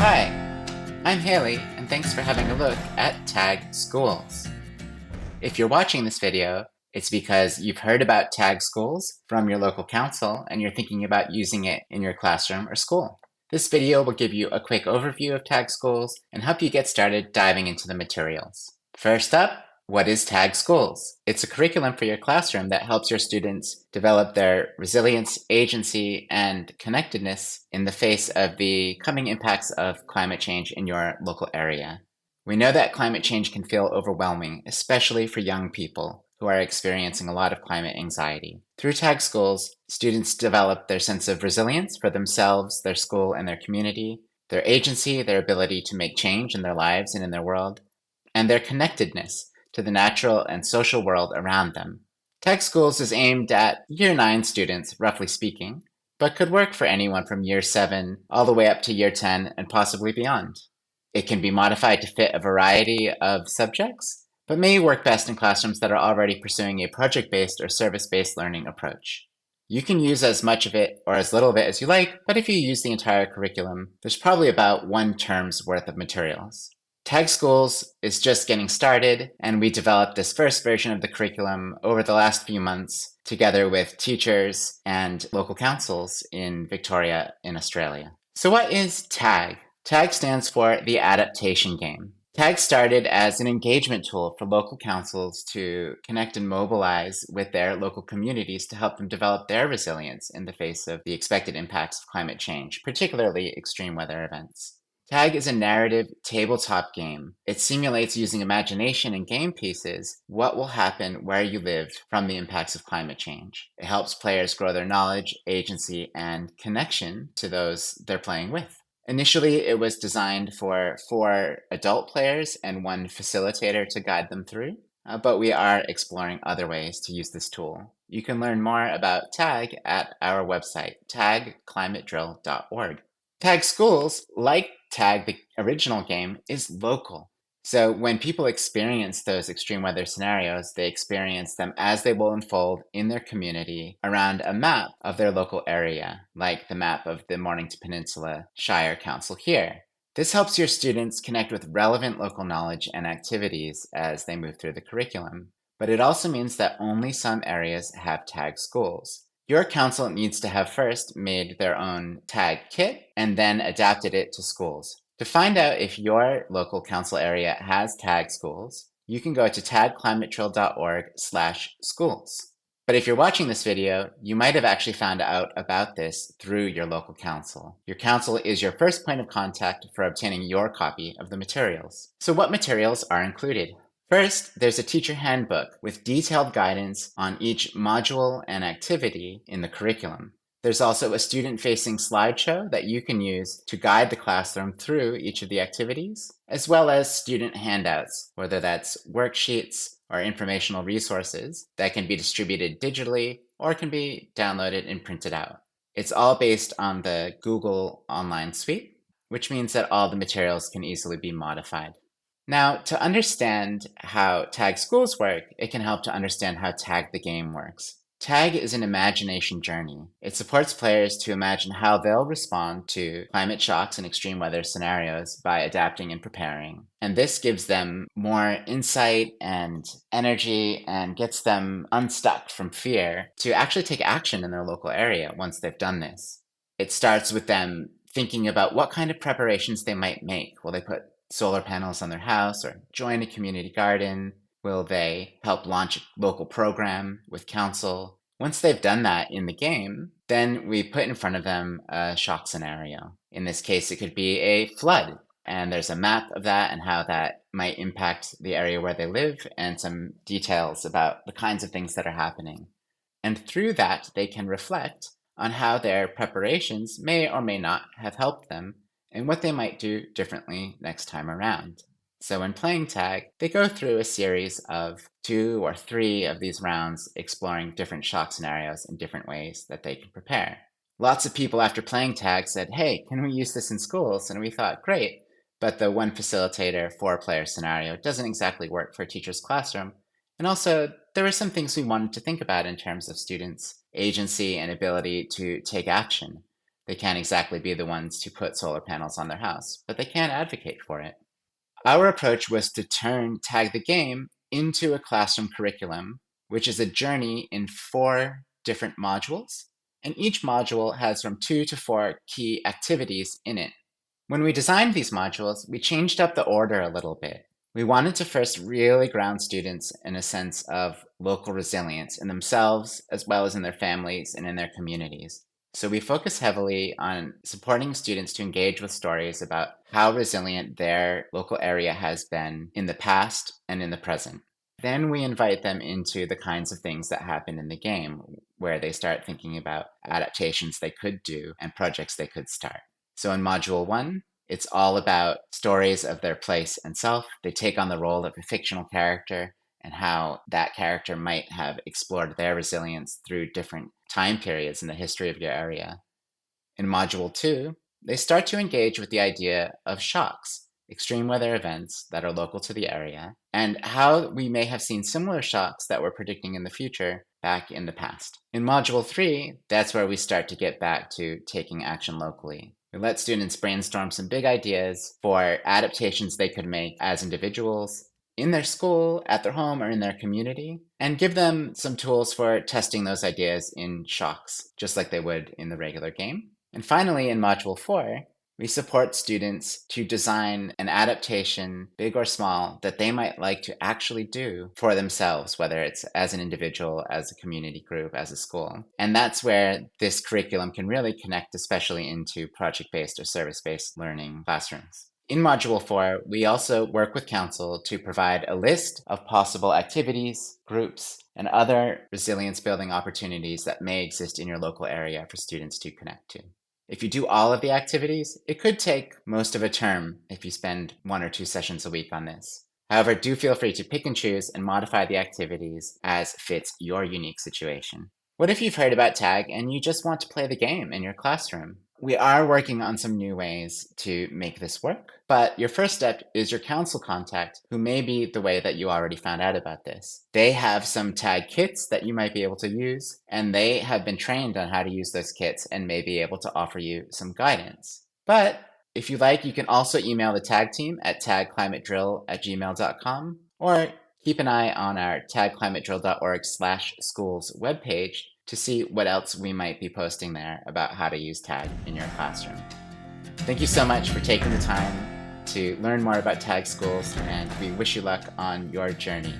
Hi, I'm Haley, and thanks for having a look at Tag Schools. If you're watching this video, it's because you've heard about Tag Schools from your local council and you're thinking about using it in your classroom or school. This video will give you a quick overview of Tag Schools and help you get started diving into the materials. First up, what is Tag Schools? It's a curriculum for your classroom that helps your students develop their resilience, agency, and connectedness in the face of the coming impacts of climate change in your local area. We know that climate change can feel overwhelming, especially for young people who are experiencing a lot of climate anxiety. Through Tag Schools, students develop their sense of resilience for themselves, their school, and their community, their agency, their ability to make change in their lives and in their world, and their connectedness to the natural and social world around them. Tag Schools is aimed at Year 9 students, roughly speaking, but could work for anyone from Year 7 all the way up to Year 10 and possibly beyond. It can be modified to fit a variety of subjects, but may work best in classrooms that are already pursuing a project-based or service-based learning approach. You can use as much of it or as little of it as you like, but if you use the entire curriculum, there's probably about one term's worth of materials. Tag Schools is just getting started, and we developed this first version of the curriculum over the last few months together with teachers and local councils in Victoria in Australia. So what is TAG? TAG stands for the Adaptation Game. TAG started as an engagement tool for local councils to connect and mobilize with their local communities to help them develop their resilience in the face of the expected impacts of climate change, particularly extreme weather events. Tag is a narrative tabletop game. It simulates using imagination and game pieces what will happen where you live from the impacts of climate change. It helps players grow their knowledge, agency, and connection to those they're playing with. Initially, it was designed for 4 adult players and 1 facilitator to guide them through, but we are exploring other ways to use this tool. You can learn more about TAG at our website, tagclimatedrill.org. Tag Schools, like Tag, the original game, is local. So when people experience those extreme weather scenarios, they experience them as they will unfold in their community around a map of their local area, like the map of the Mornington Peninsula Shire Council here. This helps your students connect with relevant local knowledge and activities as they move through the curriculum. But it also means that only some areas have Tag Schools. Your council needs to have first made their own tag kit and then adapted it to schools. To find out if your local council area has Tag Schools, you can go to tagclimatedrill.org/schools. But if you're watching this video, you might have actually found out about this through your local council. Your council is your first point of contact for obtaining your copy of the materials. So what materials are included? First, there's a teacher handbook with detailed guidance on each module and activity in the curriculum. There's also a student-facing slideshow that you can use to guide the classroom through each of the activities, as well as student handouts, whether that's worksheets or informational resources that can be distributed digitally or can be downloaded and printed out. It's all based on the Google Online Suite, which means that all the materials can easily be modified. Now, to understand how Tag Schools work, it can help to understand how Tag the game works. Tag is an imagination journey. It supports players to imagine how they'll respond to climate shocks and extreme weather scenarios by adapting and preparing. And this gives them more insight and energy and gets them unstuck from fear to actually take action in their local area once they've done this. It starts with them thinking about what kind of preparations they might make. Will they put solar panels on their house or join a community garden? Will they help launch a local program with council? Once they've done that in the game, then we put in front of them a shock scenario. In this case, it could be a flood, and there's a map of that and how that might impact the area where they live and some details about the kinds of things that are happening. And through that, they can reflect on how their preparations may or may not have helped them and what they might do differently next time around. So when playing tag, they go through a series of 2 or 3 of these rounds exploring different shock scenarios and different ways that they can prepare. Lots of people after playing tag said, hey, can we use this in schools? And we thought, great, but the 1 facilitator, 4-player scenario doesn't exactly work for a teacher's classroom. And also, there were some things we wanted to think about in terms of students' agency and ability to take action. They can't exactly be the ones to put solar panels on their house, but they can advocate for it. Our approach was to turn Tag the Game into a classroom curriculum, which is a journey in 4 different modules, and each module has from 2 to 4 key activities in it. When we designed these modules, we changed up the order a little bit. We wanted to first really ground students in a sense of local resilience in themselves, as well as in their families and in their communities. So we focus heavily on supporting students to engage with stories about how resilient their local area has been in the past and in the present. Then we invite them into the kinds of things that happen in the game, where they start thinking about adaptations they could do and projects they could start. So in Module 1, it's all about stories of their place and self. They take on the role of a fictional character and how that character might have explored their resilience through different time periods in the history of your area. In Module 2, they start to engage with the idea of shocks, extreme weather events that are local to the area, and how we may have seen similar shocks that we're predicting in the future back in the past. In Module 3, that's where we start to get back to taking action locally. We let students brainstorm some big ideas for adaptations they could make as individuals, in their school, at their home, or in their community, and give them some tools for testing those ideas in shocks, just like they would in the regular game. And finally, in Module 4, we support students to design an adaptation, big or small, that they might like to actually do for themselves, whether it's as an individual, as a community group, as a school. And that's where this curriculum can really connect, especially into project-based or service-based learning classrooms. In Module 4, we also work with Council to provide a list of possible activities, groups, and other resilience-building opportunities that may exist in your local area for students to connect to. If you do all of the activities, it could take most of a term if you spend 1 or 2 sessions a week on this. However, do feel free to pick and choose and modify the activities as fits your unique situation. What if you've heard about TAG and you just want to play the game in your classroom? We are working on some new ways to make this work, but your first step is your council contact, who may be the way that you already found out about this. They have some tag kits that you might be able to use, and they have been trained on how to use those kits and may be able to offer you some guidance. But if you like, you can also email the tag team at tagclimatedrill@gmail.com, or keep an eye on our tagclimatedrill.org/schools webpage to see what else we might be posting there about how to use TAG in your classroom. Thank you so much for taking the time to learn more about TAG schools, and we wish you luck on your journey.